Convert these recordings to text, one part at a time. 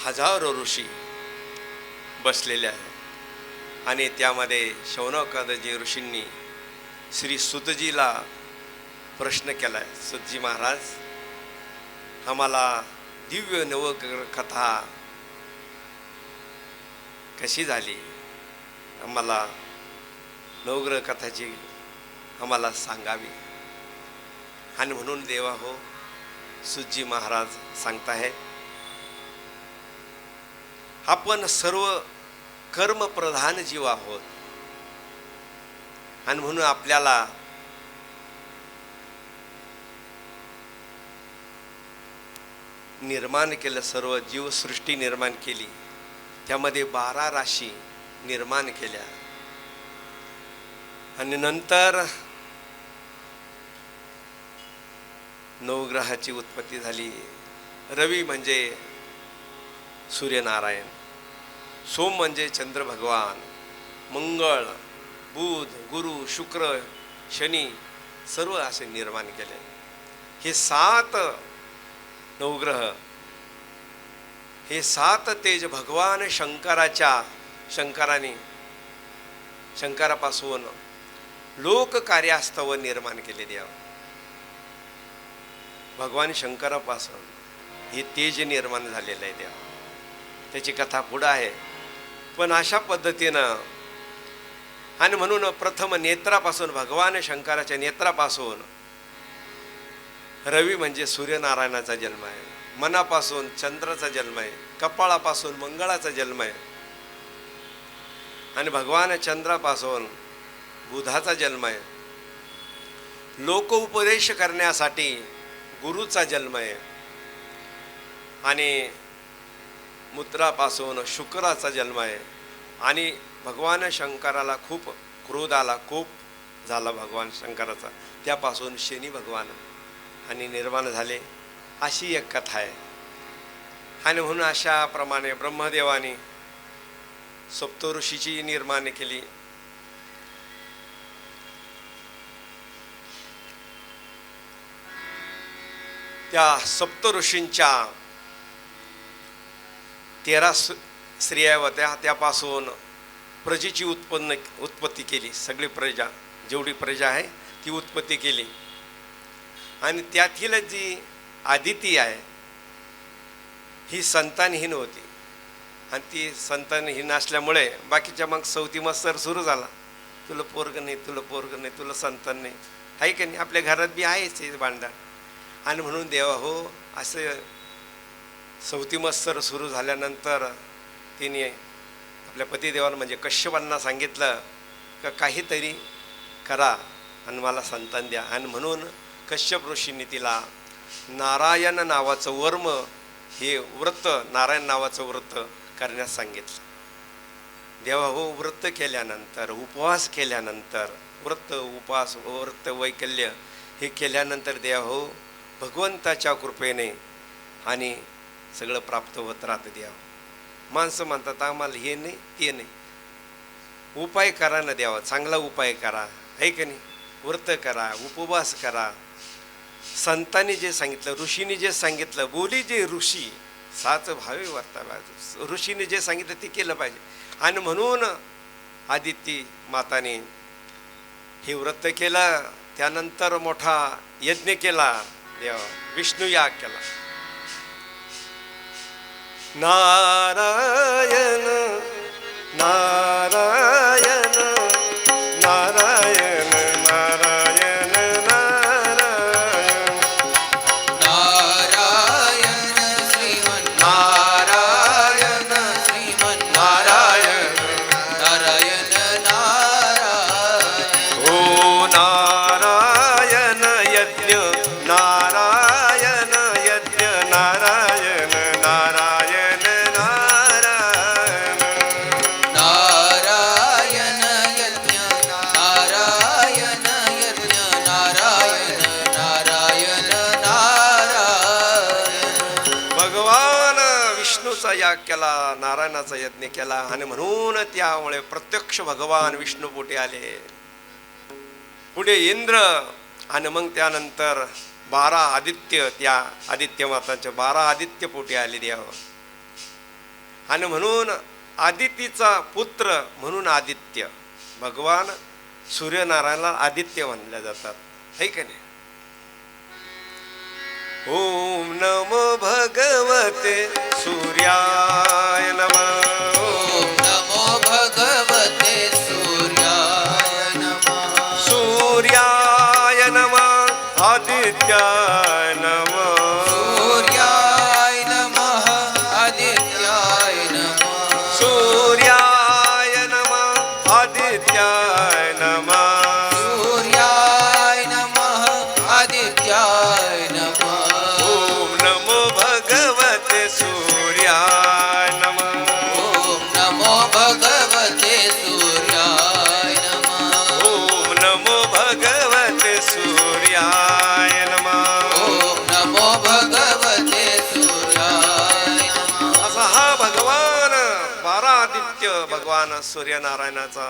हजारो ऋषी बसलेले आहे आणि त्यामध्ये शौनकादी ऋषींनी श्री सुतजीला प्रश्न केला आहे, सुतजी महाराज, आम्हाला दिव्य नवग्रह कथा कशी झाली, आम्हाला नवग्रह कथाची आम्हाला सांगावी. आणि म्हणून देवा हो, सुतजी महाराज सांगताहेत, आपण सर्व कर्मप्रधान जीव आहोत आणि म्हणून आपल्याला निर्माण केलं, सर्व जीवसृष्टी निर्माण केली, त्यामध्ये 12 राशी निर्माण केल्या आणि नंतर नवग्रहाची उत्पत्ती झाली. रवी म्हणजे सूर्यनारायण, सोम म्हणजे चंद्र भगवान, मंगळ, बुध, गुरु, शुक्र, शनी सर्व असे निर्माण केले. हे 7 नवग्रह, हे 7 तेज भगवान शंकरापासून लोककार्यास्तव निर्माण केले. देव भगवान शंकरापासून हे तेज निर्माण झालेलं आहे. देव त्याची कथा पुढं आहे, पण अशा पद्धतीनं. आणि म्हणून प्रथम नेत्रापासून, भगवान शंकराच्या नेत्रापासून रवी म्हणजे सूर्यनारायणाचा जन्म आहे, मनापासून चंद्राचा जन्म आहे, कपाळापासून मंगळाचा जन्म आहे आणि भगवान चंद्रापासून बुधाचा जन्म आहे. लोक उपदेश करण्यासाठी गुरुचा जन्म आहे आणि मूत्रापासून शुक्राचा जन्म आहे. आणि भगवान शंकराला खूप क्रोध आला, कोप झाला भगवान शंकराचा, त्यापासून शनी भगवान आणि निर्माण झाले. अशी एक कथा आहे. आणि म्हणून अशा प्रमाणे ब्रह्मदेवाने सप्तऋषीची निर्माण केली. त्या सप्तऋषींच्या 13 स्त्रिया होत्या, त्यापासून प्रजेची उत्पत्ती केली. सगळी प्रजा, जेवढी प्रजा आहे ती उत्पत्ती केली. आणि त्यातील जी आदिती आहे ही संतानहीन होती आणि ती संतानहीन असल्यामुळे बाकीच्या मग सवती मत्सर सुरू झाला. तुला पोरग नाही, तुला पोरग नाही, तुला संतान नाही, आहे की नाही? आपल्या घरात बी आहेच हे भांडण. आणि म्हणून देवा हो, असं सवती मत्सर सुरू झाल्यानंतर तिने आपल्या पतिदेवाला म्हणजे कश्यपांना सांगितलं का काहीतरी करा आणि मला संतान द्या. आणि म्हणून कश्यप ऋषींनी तिला नारायण नावाचं वर्म, हे व्रत, नारायण नावाचं व्रत करण्यास सांगितलं. देवा हो, व्रत केल्यानंतर, उपवास केल्यानंतर, व्रत उपवास व्रत वैकल्य हे केल्यानंतर देवा हो, भगवंताच्या कृपेने आणि सगळं प्राप्त होत राहतं. देवा माणसं म्हणतात आम्हाला हे नाही ते नाही, उपाय करा ना देवा, चांगला उपाय करा, आहे की नाही? व्रत करा, उपवास करा. संतांनी जे सांगितलं, ऋषीने जे सांगितलं, बोली जे ऋषी साच भावे वर्तावा, ऋषीने जे सांगितलं ते केलं पाहिजे. आणि म्हणून आदिती माताने हे व्रत केलं. त्यानंतर मोठा यज्ञ केला, देवा विष्णू याग केला. नारायण नारायण नारायण नारायण नारायण नारायण श्रीमन्नारायण श्रीमन्नारायण नारायण नारायण. ओ नारायण यज्ञ नारायण यज्ञ नारायण नारायण नारायण नारायण यज्ञ नारायण यज्ञ नारायण नारायण नारायण. भगवान विष्णूचा याग केला, नारायणाचा यज्ञ केला. आणि म्हणून त्यामुळे प्रत्यक्ष भगवान विष्णू पोटी आले, पुढे इंद्र आणि मग त्यानंतर 12 आदित्य, त्या आदित्य मातांच्या 12 आदित्य पोटी आले. देव आणि म्हणून आदितीचा पुत्र म्हणून आदित्य, भगवान सूर्यनारायणाला आदित्य म्हणल्या जातात, है का नाही? ओम नमो भगवते सूर्याय नमः. ओम नमो भगवते सूर्याय नमः. सूर्याय नमः आदित्याय नमः. सूर्याय नमः आदित्याय नमः. सूर्याय नमः आदित्याय नमः. सूर्याय नमः आदित्याय नमः. ओम नमो भगवते सूर्याय नमः. ओम नमो भगवते सूर्याय नमः. ओम नमो भगवते सूर्याय नमः. ओम नमो भगवते सूर्याय नमः. असा हा भगवान 12 आदित्य भगवान सूर्यनारायणाचा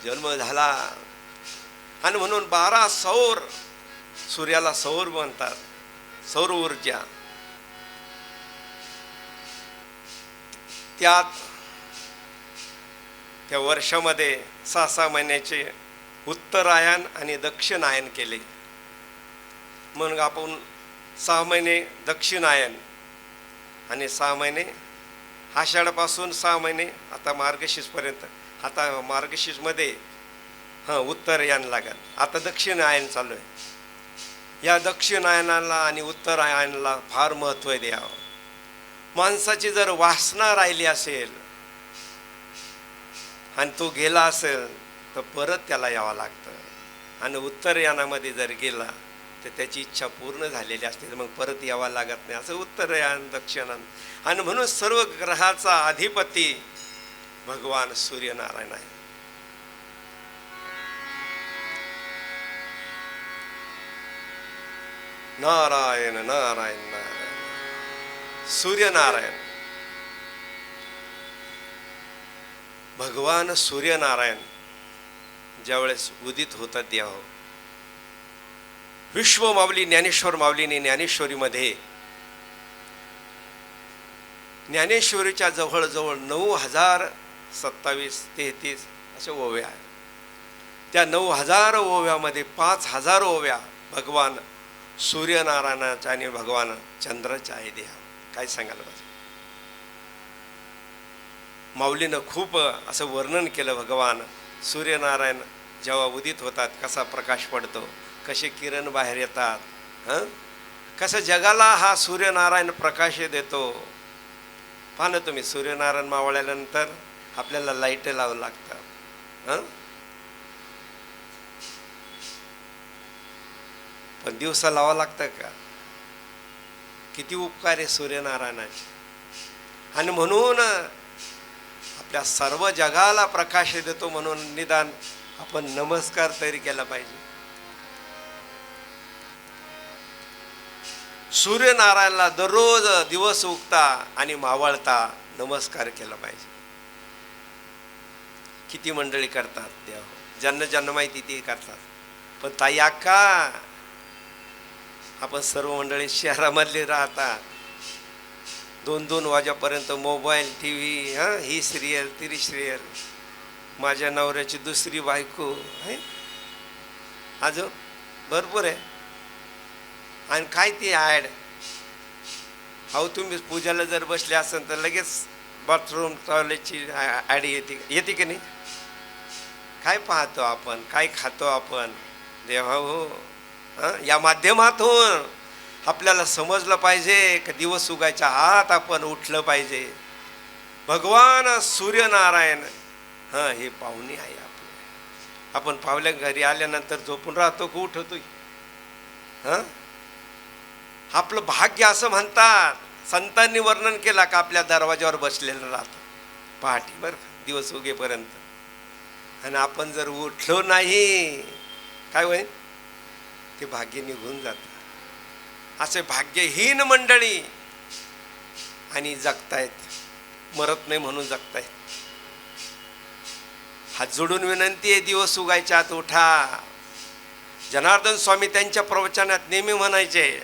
जन्म झाला. आणि म्हणून 12 सौर, सूर्याला सौर म्हणतात, सौर ऊर्जा. त्या वर्षामध्ये 6 महिन्याचे उत्तरायण आणि दक्षिणायन केले. मग आपण 6 महिने दक्षिणायन आणि 6 महिने आषाढापासून 6 महिने आता मार्गशीर्षपर्यंत. आता मार्गशीर्षमध्ये उत्तरायण लागेल. आता दक्षिणायन चालू आहे. या दक्षिणायनाला आणि उत्तरायणाला फार महत्त्व द्यावं. माणसाची जर वासना राहिली असेल आणि तो गेला असेल तर परत त्याला यावं लागतं. आणि उत्तरायणामध्ये जर गेला तर त्याची इच्छा पूर्ण झालेली असते, तर मग परत यावं लागत नाही. असं उत्तरायण दक्षिणायन. आणि म्हणून सर्व ग्रहाचा अधिपती भगवान सूर्यनारायण आहे. नारायण नारायण नारायण. सूर्यनारायण भगवान सूर्यनारायण ज्यावेळेस उदित होतात तेव्हा विश्व माऊली ज्ञानेश्वर माऊलीने ज्ञानेश्वरीमध्ये ज्ञानेश्वरीच्या जवळजवळ 9027-33 अशा ओव्या आहेत. त्या 9000 ओव्यामध्ये 5000 ओव्या भगवान सूर्यनारायणाच्या आणि भगवान चंद्राच्या आहे. देहा काय सांगायला पाहिजे. माऊलीनं खूप असं वर्णन केलं. भगवान सूर्यनारायण जेव्हा उदित होतात कसा प्रकाश पडतो, कसे किरण बाहेर येतात, कसं जगाला हा सूर्यनारायण प्रकाश देतो. पहा ना तुम्ही, सूर्यनारायण मावळल्यानंतर आपल्याला लाईट लावावं लागतं, पण दिवसा लावावं लागतं का? किती उपकार आहे सूर्यनारायणाचे. आणि म्हणून आपल्या सर्व जगाला प्रकाश देतो. म्हणून निदान आपण नमस्कार तरी केला पाहिजे. सूर्यनारायणाला दररोज दिवस उगता आणि मावळता नमस्कार केला पाहिजे. किती मंडळी करतात, देव ज्यांना ज्यांना माहिती ते करतात. पण ताई अक्का, आपण सर्व मंडळी शहरामधले राहतात. 2-2 वाजेपर्यंत मोबाईल, टी व्ही, ही सिरियल ती सिरियल, माझ्या नवऱ्याची दुसरी बायको आहे, अजून भरपूर आहे. आणि काय ती ॲड. अहो तुम्ही पूजाला जर बसले असेल तर लगेच बाथरूम टॉयलेटची ॲड येते की नाही. काय पाहतो आपण, काय खातो आपण. देवा हो, या माध्यमातून आपल्याला समजलं पाहिजे की दिवस उगायच्या आत आपण उठलं पाहिजे. भगवान सूर्यनारायण हे पाहुणे आहे आपले. आपण पावल्या घरी आल्यानंतर झोपून राहतो की उठतोय. आपलं भाग्य असं म्हणतात. संतांनी वर्णन केला का आपल्या दरवाजावर बसलेलं राहतं पहाटे, बरं का, दिवस उगेपर्यंत. आणि आपण जर उठलो नाही काय होईल, ते भाग्य निघून जातं. असे भाग्यहीन मंडळी आणि जगतायत, मरत नाही म्हणून जगतायत. हात जोडून विनंती आहे, दिवस उगायच्या आत उठा. जनार्दन स्वामी त्यांच्या प्रवचनात नेहमी म्हणायचे,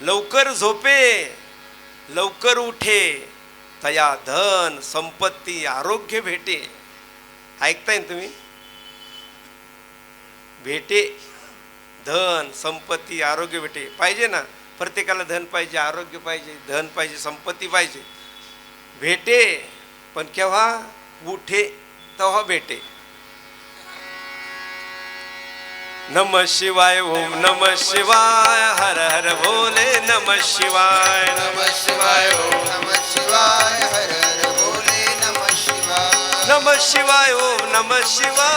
लवकर झोपे लवकर उठे तया धन संपत्ती आरोग्य भेटे. ऐकताय ना तुम्ही? भेटे, धन संपत्ती आरोग्य भेटे. पाहिजे ना, प्रत्येकाला धन पाहिजे, आरोग्य पाहिजे, धन पाहिजे, संपत्ती पाहिजे. भेटे, पण केव्हा? उठे तेव्हा भेटे. नमः शिवाय, ओम नमः शिवाय, हर हर भोले नमः शिवाय. नमः शिवाय ओम नमः शिवाय हर हर भोले नमः शिवाय. नमः शिवाय, ओम नमः शिवाय,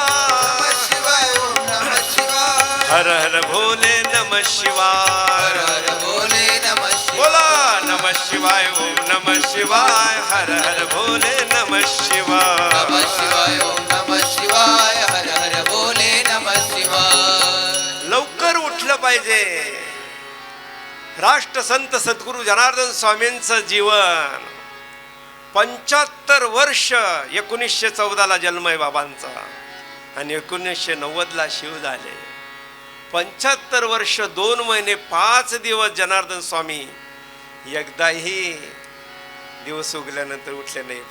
नमः शिवाय ओम नमः शिवाय हर हर भोले नमः शिवाय. हर हर भोले नमः शिवाय. बोला नमः शिवाय, ओम नमः शिवाय, हर हर भोले नमः शिवाय. नमः शिवाय ओम नमः शिवाय हर हर भोले नमः शिवाय. लवकर उठलं पाहिजे. राष्ट्रसंत सद्गुरू जनार्दन स्वामींचं जीवन 75 वर्ष. 1914ला जन्म आहे बाबांचा आणि 1990ला शिव झाले. 75 वर्ष 2 महिने 5 दिवस जनार्दन स्वामी एकदाही दिवस उगल्यानंतर उठले नाही.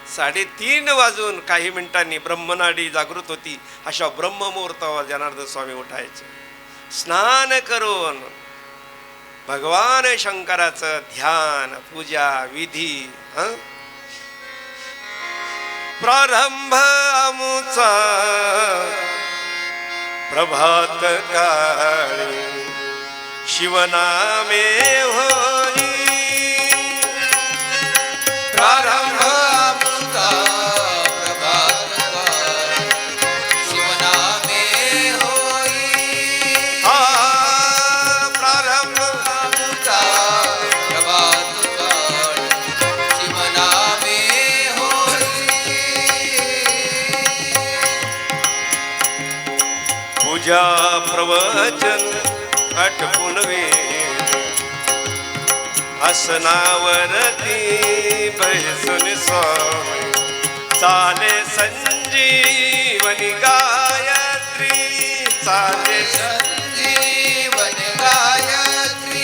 3:30 वाजून काही मिनिटांनी ब्रह्मनाडी जागृत होती. अशा ब्रह्ममुहूर्तावर जनार्दन स्वामी उठायचे. स्नान करून भगवान शंकराचं ध्यान, पूजा, विधी. प्रारंभ आमुचा प्रभात काळी शिवनामे होई. प्रारंभ आमचा प्रभात काळी शिवनामे होई. हा प्रारंभ आमचा प्रभात काळी शिवनामे होई. पूजा प्रवचन आठवून वेद आसनावरती बैसून स्वामी चाले संजीवनी गायत्री. चाले संजीवन गायत्री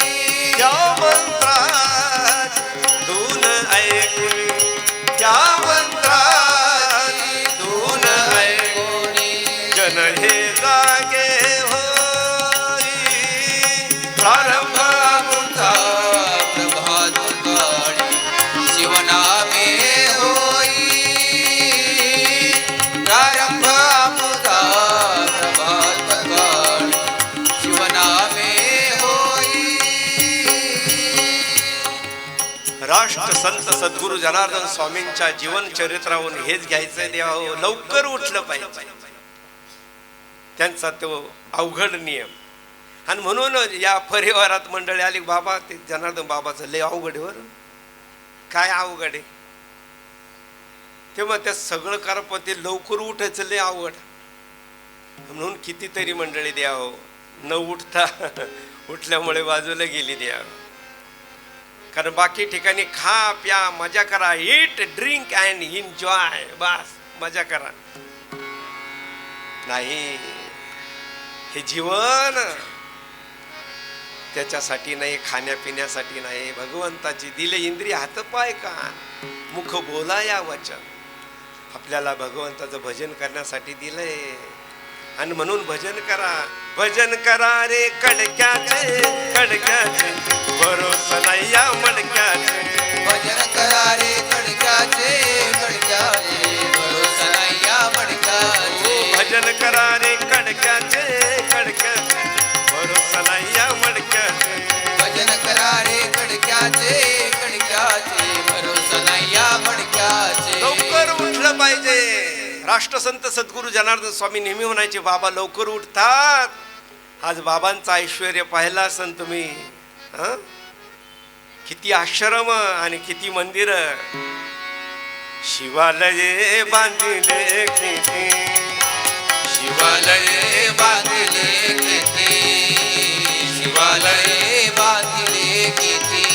त्या मंत्रात धून ऐकली, त्या मंत्रात धून ऐकली जन हे जागे होई. प्रारंभ आमचा प्रभात काळी शिवनामे होई. प्रारंभ आमचा प्रभात काळी शिवनामे होई. राष्ट्रसंत सद्गुरू जनार्दन स्वामींच्या जीवन चरित्रावरून हेच घ्यायचं देवा. लवकर उठलं पाहिजे. त्यांचा तो अवघड नियम. आणि म्हणून या परिवारात मंडळी आली. बाबा ते जनार्दन बाबाचं लय अवघड आहे बरं. काय अवघड आहे तेव्हा त्या सगळं करा, पण ते लवकर उठायचं लय अवघड. म्हणून कितीतरी मंडळी द्यावं न उठता उठल्यामुळे बाजूला गेली द्यावं. कारण बाकी ठिकाणी खा प्या मजा करा, इट ड्रिंक अँड एन्जॉय, बस मजा करा. नाही, हे जीवन त्याच्यासाठी नाही, खाण्यापिण्यासाठी नाही. भगवंताची दिले इंद्रिय हातपाय कान मुख बोलाया वचन. आपल्याला भगवंताचं भजन करण्यासाठी दिलंय. आणि म्हणून भजन करा रे कडक्याचे कडक्याचे भरोसा नाही या मडक्याचे. भजन करा रे कडक्याचे कडक्याचे भरोसा नाही या मडक्याचे. भजन करा रे कडक्याचे कडक्याचे भरोसा नाही या मडक्याचे. भजन करा रे कडक्याचे कडक्याचे भरोसा नाही या मडक्याचे. लवकर उठलं पाहिजे. राष्ट्रसंत सद्गुरू जनार्दन स्वामी नेहमी म्हणायचे, बाबा लवकर उठतात. आज बाबांचं ऐश्वर्य पाहिला असन तुम्ही. किती आश्रम आणि किती मंदिर, शिवालये बांधिले किती, शिवालये बांधिले किती, शिवालये बांधिले किती.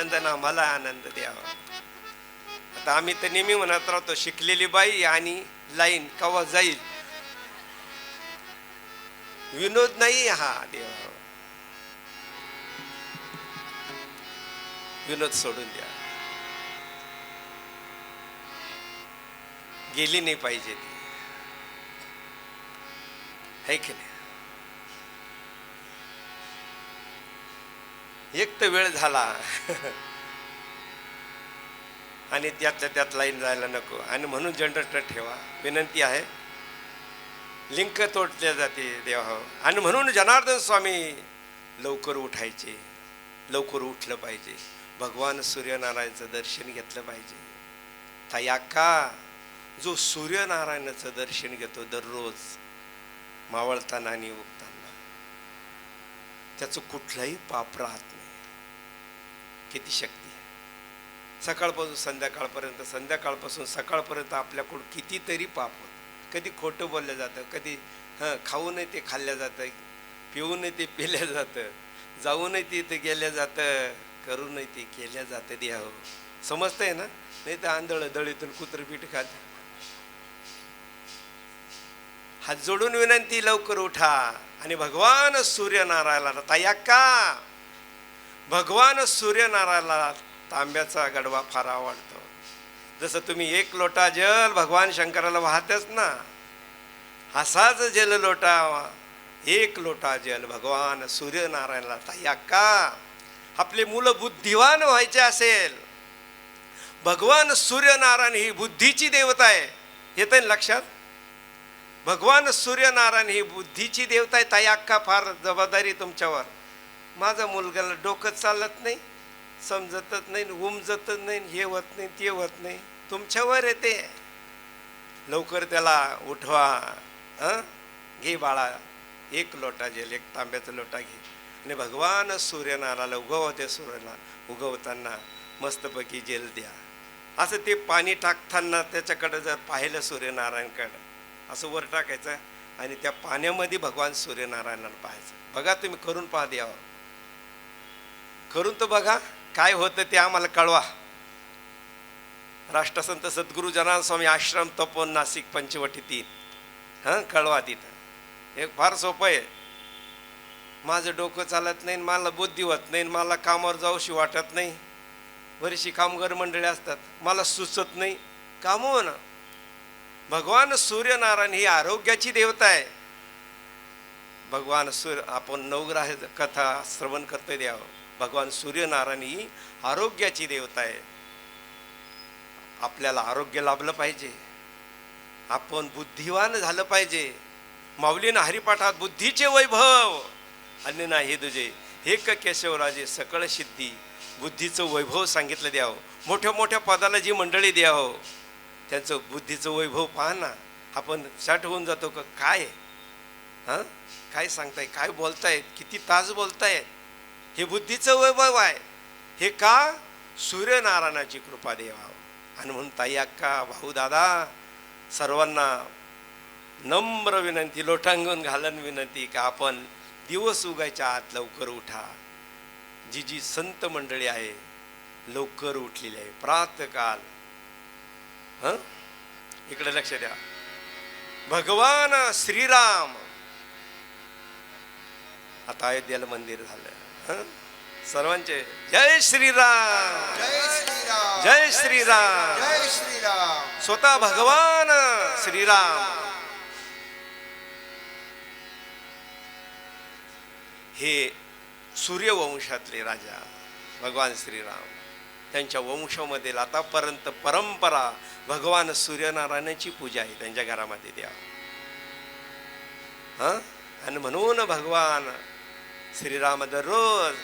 आनंद ना मला आनंद द्यावा. आता आम्ही तर नेहमी म्हणत राहतो, शिकलेली बाई आणि लाईन कवा जाईल. विनोद नाही हा देवा, विनोद सोडून द्या. गेली नाही पाहिजे ती, है की नाही. एक तर वेळ झाला आणि त्यातल्या त्यात लाईन जायला नको. आणि म्हणून जनरेटर ठेवा, विनंती आहे. लिंक तोडल्या जाते देवा. आणि म्हणून जनार्दन स्वामी लवकर उठायचे, लवकर उठलं पाहिजे. भगवान सूर्यनारायणचं दर्शन घेतलं पाहिजे. ताई अक्का, जो सूर्यनारायणाचं दर्शन घेतो दररोज मावळताना आणि उगताना, त्याचं कुठलंही पाप राहत नाही. किती शक्ती आहे. सकाळपासून संध्याकाळपर्यंत, संध्याकाळपासून सकाळपर्यंत आपल्याकडून कितीतरी पाप होत. कधी खोटं बोललं जातं, कधी खाऊनही ते खाल्लं जातं, पिऊनही ते पिलं जातं, जाऊनही ते गेलं जातं, करूनही ते केल्या जातं. द्यावं समजतंय ना. नाही तर आंधळ दळीतून कुत्र पीठ खात. हात जोडून विनंती, लवकर उठा आणि भगवान सूर्यनारायणाला, ताई अक्का, भगवान सूर्यनारायणाला तांब्याचा गडवा फार आवडतो. जसं तुम्ही एक लोटा जल भगवान शंकराला वाहतेच ना, असाच जल लोटा, एक लोटा जल भगवान सूर्यनारायणाला. ताई अक्का, आपले मुलं बुद्धिवान व्हायचे असेल, भगवान सूर्यनारायण ही बुद्धीची देवता आहे. येत आहे लक्षात. भगवान सूर्यनारायण ही बुद्धीची देवता आहे. ताई अक्का, फार जबाबदारी तुमच्यावर. माझा मुलगाला डोकं चालत नाही, समजतच नाही, उमजतच नाही, हे होत नाही, ते होत नाही, तुमच्यावर येते. लवकर त्याला उठवा. घे बाळा, एक लोटा जेल, एक तांब्याचा लोटा घे आणि भगवान सूर्यनारायणाला उगवते. सूर्याला उगवताना मस्तपैकी जेल द्या. असं ते पाणी टाकताना त्याच्याकडं जर पाहिलं सूर्यनारायणकडं, असं वर टाकायचं आणि त्या पाण्यामध्ये भगवान सूर्यनारायणाला पाहायचं. बघा तुम्ही, करून पहा. द्यावं करून तर बघा, काय होतं ते आम्हाला कळवा. राष्ट्रसंत सद्गुरू जनार्दन स्वामी आश्रम, तपोवन, नाशिक, पंचवटी 3. कळवा तिथं. एक फार सोपं आहे. माझं डोकं चालत नाही, मला बुद्धी होत नाही, मला कामावर जाऊशी वाटत नाही, बरीचशी कामगार मंडळी असतात, मला सुचत नाही, काम हो ना. भगवान सूर्यनारायण ही आरोग्याची देवता आहे. भगवान सूर्य, आपण नवग्रह कथा श्रवण करतो द्यावं. भगवान सूर्यनारायण ही आरोग्याची देवता आहे. आपल्याला आरोग्य लाभलं पाहिजे, आपण बुद्धिवान झालं पाहिजे. माऊलीनं हरिपाठात बुद्धीचे वैभव अन्य नाही तुझे, हे केशवराजे सकळ सिद्धी, बुद्धीचं वैभव सांगितलं द्यावं. मोठ्या मोठ्या पदाला जी मंडळी द्यावं, त्यांचं बुद्धीचं वैभव पहा ना. आपण साठ होऊन जातो का काय. काय सांगताय, काय बोलतायत, किती तास बोलतायत. हे बुद्धीचं वैभव आहे. हे का? सूर्यनारायणाची कृपा देवा. आणि म्हणून ताई अक्का, भाऊ दादा, सर्वांना नम्र विनंती, लोटांगण घालन विनंती का आपण दिवस उगायच्या आत लवकर उठा. जी जी संत मंडळी आहे लवकर उठलेली आहे. प्रातःकाल इकडे लक्ष द्या. भगवान श्रीराम, आता अयोध्येला मंदिर झालं. सर्वांचे जय श्रीराम, जय श्रीराम, जय श्रीराम, जय श्रीराम. स्वतः भगवान श्रीराम हे सूर्यवंशातले राजा भगवान श्रीराम, त्यांच्या वंशामध्ये आतापर्यंत परंपरा भगवान सूर्यनारायणाची पूजा आहे त्यांच्या घरामध्ये द्या. आणि म्हणून भगवान श्रीराम दररोज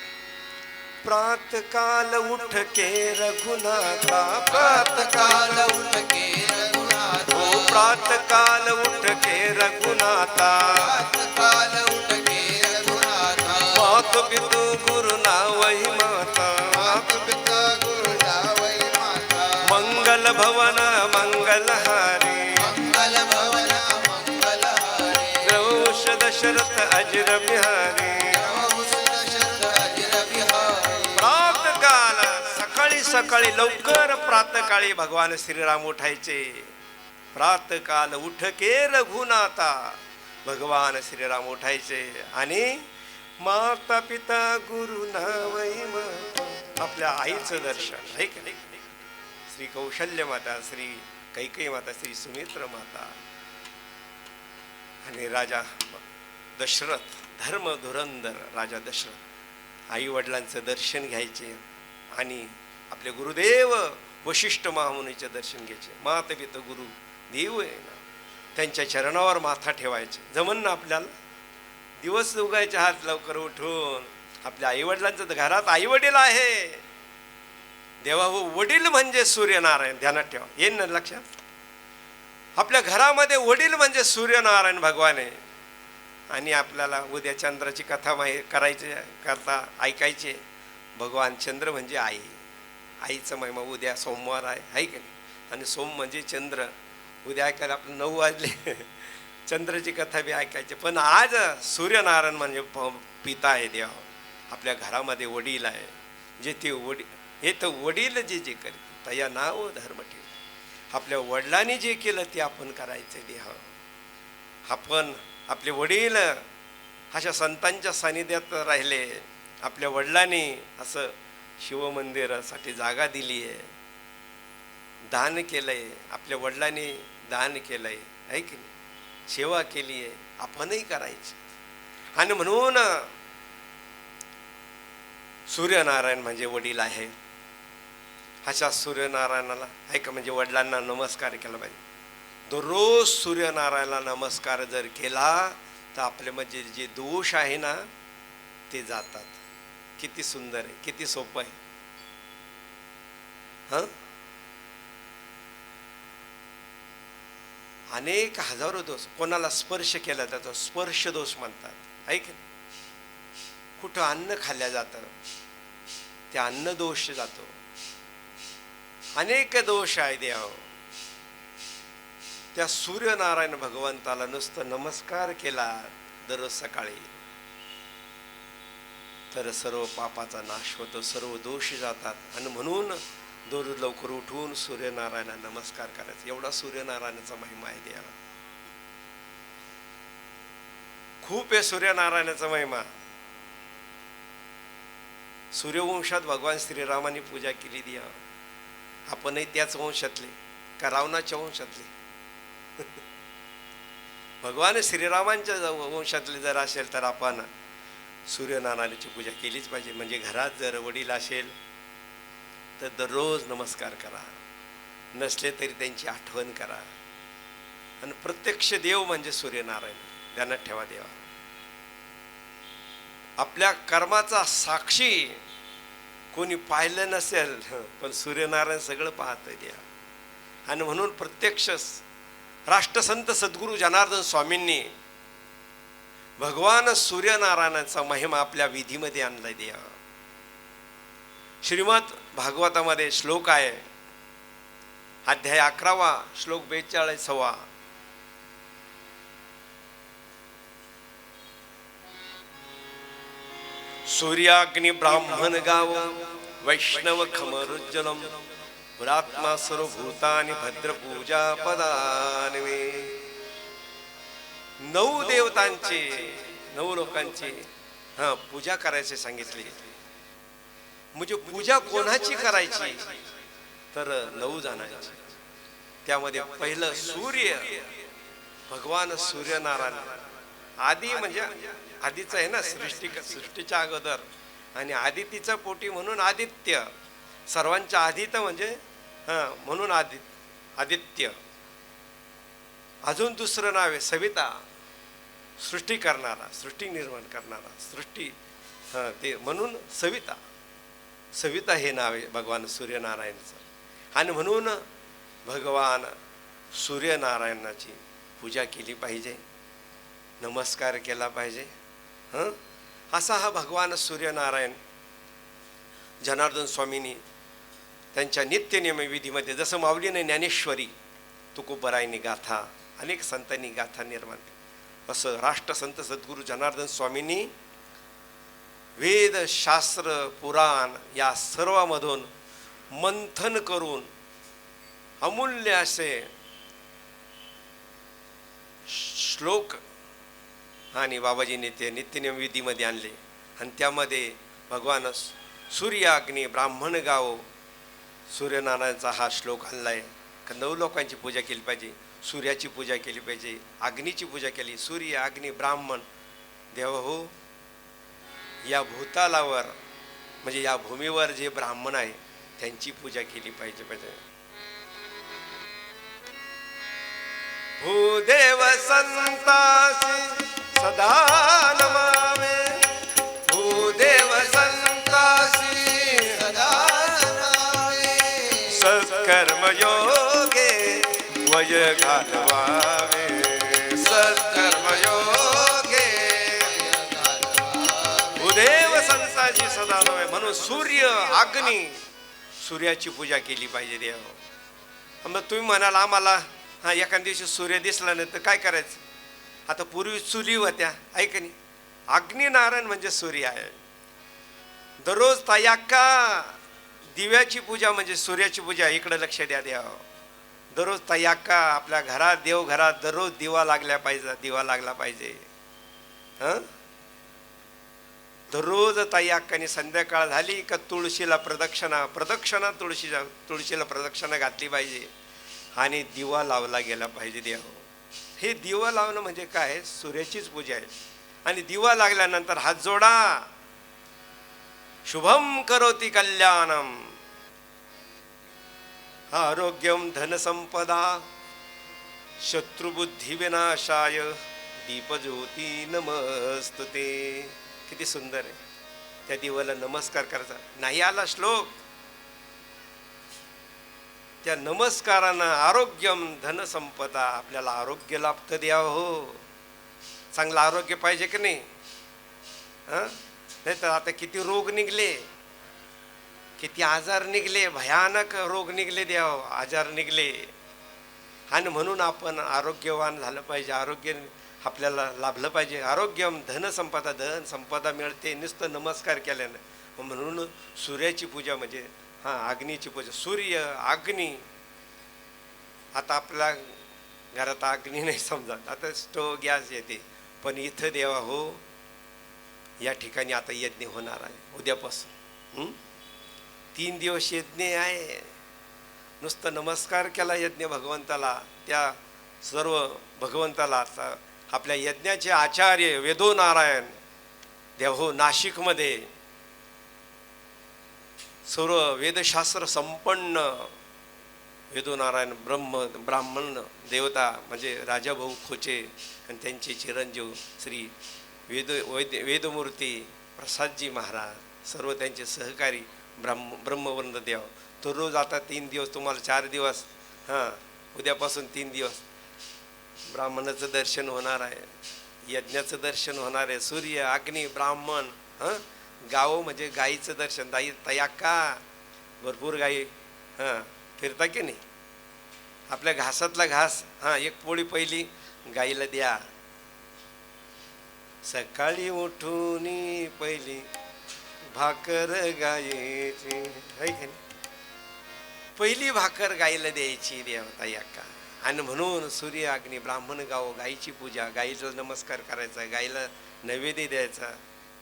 प्रातःकाल उठ के रघुनाथा, प्रातःकाल उठ के रघुनाथा, हो प्रातःकाल उठ के रघुनाथा, प्रातःकाल उठ के रघुनाथा. मात पितु गुरु नावई माता, मात पिता गुरु नावई माता. मंगल भवन मंगलहारी, मंगल भवन मंगलहारी. रघुवंश दशरथ अजर बिहारी, दशरथ अजर बिहारी. प्रातःकाल सकाळी लवकर प्रातकाळी भगवान श्रीराम उठायचे. प्रातकाल उठके रघुनाथा, भगवान श्रीराम उठायचे आणि माता पिता गुरु नावै माता, आपल्या आईचं दर्शन आहे का नाही? श्री कौशल्य माता, श्री कैकेयी माता, श्री सुमित्र माता आणि राजा दशरथ, धर्म धुरंधर राजा दशरथ आई वडिलांचं दर्शन घ्यायचे आणि आपले गुरुदेव वशिष्ठ महामुनीचे दर्शन घ्यायचे. माता पिता गुरु देव आहे ना, त्यांच्या चरणावर माथा ठेवायचे. जमन ना आपल्याला? दिवस उगायचे हात लवकर उठून आपल्या आईवडिलांचं, घरात आईवडील आहे. देवा हो, वडील म्हणजे सूर्यनारायण, ध्यानात ठेवा. येईन ना लक्षात? आपल्या घरामध्ये वडील म्हणजे सूर्यनारायण भगवान आहे. आणि आपल्याला उद्या चंद्राची कथा करायची करता ऐकायची. भगवान चंद्र म्हणजे आई, आईचं महिमा. उद्या सोमवार आहे की नाही? आणि सोम म्हणजे चंद्र. उद्या ऐकायला आपलं 9 वाजले चंद्राची कथा बी ऐकायची. पण आज सूर्यनारायण म्हणजे पिता आहे देव. आपल्या घरामध्ये वडील आहे, जे ते वडील हे तर वडील जे जे करते तया नाव धर्म ठेव. आपल्या वडिलांनी जे केलं ते आपण करायचं देह. आपण आपले वडील अशा संतांच्या सानिध्यात राहिले. आपल्या वडिलांनी असं शिवमंदिरासाठी जागा दिली आहे, दान केलंय. आपल्या वडिलांनी दान केलंय आहे की नाही? सेवा केली आहे, आपणही करायची. आणि म्हणून सूर्यनारायण म्हणजे वडील आहे. अशा सूर्यनारायणाला ऐका म्हणजे वडिलांना नमस्कार केला पाहिजे. दररोज सूर्यनारायणाला नमस्कार जर केला तर आपले म्हणजे जे दोष आहे ना ते जातात. किती सुंदर आहे, किती सोपं आहे. अनेक हजारो दोष, कोणाला स्पर्श केला जातो स्पर्श दोष म्हणतात, ऐक. कुठं अन्न खाल्ल्या जातं ते अन्न दोष जातो. अनेक दोष आहे देव. त्या सूर्यनारायण भगवंताला नुसतं नमस्कार केला दररोज सकाळी तर सर्व पापाचा नाश होतो, सर्व दोष जातात. आणि म्हणून दररोज लवकर उठून सूर्यनारायणाला नमस्कार करायचा. एवढा सूर्यनारायणाचा महिमा आहे देवा. खूप आहे सूर्यनारायणाचा महिमा. सूर्यवंशात भगवान श्रीरामाने पूजा केली दिया. आपणही त्याच वंशातले का रावणाच्या वंशातले? भगवान श्रीरामांच्या वंशातले जर असेल तर आपण सूर्यनारायणाची पूजा केलीच पाहिजे. म्हणजे घरात जर वडील असेल तर दररोज नमस्कार करा, नसले तरी त्यांची आठवण करा. आणि प्रत्यक्ष देव म्हणजे सूर्यनारायण, ध्यानात ठेवा. देवा आपल्या कर्माचा साक्षी कोणी पाहिलं नसेल पण सूर्यनारायण सगळं पाहतंय देवा. आणि म्हणून प्रत्यक्ष राष्ट्रसंत सद्गुरू जनार्दन स्वामींनी भगवान सूर्यनारायणाचा महिमा आपल्या विधीमध्ये आणलाय देवा. श्रीमद भागवतामध्ये श्लोक आहे, अध्याय 11 श्लोक 42. सूर्याग्नि ब्राह्मण गाव वैष्णव खमरुज्जलम पुरात्मा सर्वभूतानि भद्रपूजा पदान्वे. 9 देवतांची 9 लोकांची पूजा करायची सांगितली. म्हणजे पूजा कोणाची करायची तर 9 जणांची. त्यामध्ये पहिलं सूर्य, भगवान सूर्यनारायण. आदी म्हणजे आधीचं आहे ना, सृष्टीच्या अगोदर. आणि आदितीचा पोटी म्हणून आदित्य. सर्वांच्या आधी तर म्हणजे म्हणून आदित्य. अजून दुसरं नाव आहे सविता, सृष्टी करणारा, सृष्टी निर्माण करणारा, सृष्टी ते म्हणून सविता. सविता हे नाव आहे भगवान सूर्यनारायणाचं. आणि म्हणून भगवान सूर्यनारायणाची पूजा केली पाहिजे, नमस्कार केला पाहिजे. असा हा भगवान सूर्यनारायण जनार्दन स्वामींनी त्यांच्या नित्यनियम विधीमध्ये, जसं माऊलीने ज्ञानेश्वरी, तुकोबरायनी गाथा, अनेक संतांनी गाथा निर्माण केली, असं राष्ट्रसंत सद्गुरू जनार्दन स्वामींनी वेद शास्त्र पुराण या सर्वामधून मंथन करून अमूल्य असे श्लोक आणि बाबाजींनी ते नित्यनियम विधीमध्ये आणले आणि त्यामध्ये भगवान सूर्य अग्नी ब्राह्मण गाव सूर्यनारायणचा हा श्लोक आणला आहे का 9 लोकांची पूजा केली पाहिजे, सूर्याची पूजा केली पाहिजे, अग्नीची पूजा केली, सूर्य अग्नी ब्राह्मण देव हो. या भूतालावर म्हणजे या भूमीवर जे ब्राह्मण आहे त्यांची पूजा केली पाहिजे. भूदेव संतासी सदा नमावे, भूदेव संतासी सदा नमावे. सत्कर्म योगे वय घालवावे, सत्कर्म योगे भूदेव संतासी सदा नमावे. म्हणून सूर्य अग्नी सूर्याची पूजा केली पाहिजे देव. मग तुम्ही म्हणाल आम्हाला एखाद्या दिवशी सूर्य दिसला नाही तर काय करायचं. आता पूर्वी चुली होत्या ऐक नाही. अग्निनारायण म्हणजे सूर्य आहे. दररोज तयाक्का दिव्याची पूजा म्हणजे सूर्याची पूजा. इकडे लक्ष द्या देव. दररोज तयाक्का आपल्या घरात देवघरात दररोज दिवा लागला पाहिजे. दररोज तयाक्काने संध्याकाळ झाली का तुळशीला प्रदक्षिणा तुळशीला प्रदक्षिणा घातली पाहिजे आणि दिवा लावला गेला पाहिजे देव. हे दिवा लावणं म्हणजे काय, सूर्याचीच पूजा आहे. आणि दिवा लागल्यानंतर हात जोडा. शुभम करोति कल्याणम आरोग्यम धनसंपदा शत्रुबुद्धी विनाशाय दीपज्योती नमस्तुते. किती सुंदर आहे. त्या दिवाला नमस्कार करायचा. नाही आला श्लोक, त्या नमस्कारानं आरोग्यम धनसंपदा आपल्याला आरोग्य लाभतं द्यावं हो. चांगलं आरोग्य पाहिजे की नाही. नाही तर आता किती रोग निघले, किती आजार निघले, भयानक रोग निघले द्याव, आजार निघले. आणि म्हणून आपण आरोग्यवान झालं पाहिजे, आरोग्य आपल्याला लाभलं पाहिजे. आरोग्यम धनसंपदा, धन संपदा मिळते नुसतं नमस्कार केल्यानं. म्हणून सूर्याची पूजा म्हणजे अग्नीची पूजा. सूर्य अग्नी. आता आपल्या घरात अग्नी नाही समजत, आता स्टोव गॅस येते. पण इथं देवा हो या ठिकाणी आता यज्ञ होणार आहे उद्यापासून. 3 दिवस यज्ञ आहे. नुसतं नमस्कार केला यज्ञ भगवंताला, त्या सर्व भगवंताला. आपल्या यज्ञाचे आचार्य वेदो नारायण देव हो नाशिकमध्ये सर्व वेदशास्त्र संपन्न वेदो नारायण ब्राह्मण देवता म्हणजे राजाभाऊ खोचे आणि त्यांचे चिरंजीव श्री वेदमूर्ती प्रसादजी महाराज, सर्व त्यांचे सहकारी ब्रह्मवंद देव. तो रोज आता 3 दिवस तुम्हाला 4 दिवस उद्यापासून 3 दिवस ब्राह्मणाचं दर्शन होणार आहे, यज्ञाचं दर्शन होणार आहे. सूर्य अग्नी ब्राह्मण गाव म्हणजे गाईचं दर्शन. तयाक्का भरपूर गाई फिरता की नाही. आपल्या घासातला घास एक पोळी पहिली गाईला द्या. सकाळी उठून पहिली भाकर गायची आहे की नाही. पहिली भाकर गाईला द्यायची देवता याका. आणि म्हणून सूर्य अग्नी ब्राह्मण गाव गाईची पूजा, गाईचा नमस्कार करायचा, गाईला नैवेद्य द्यायचा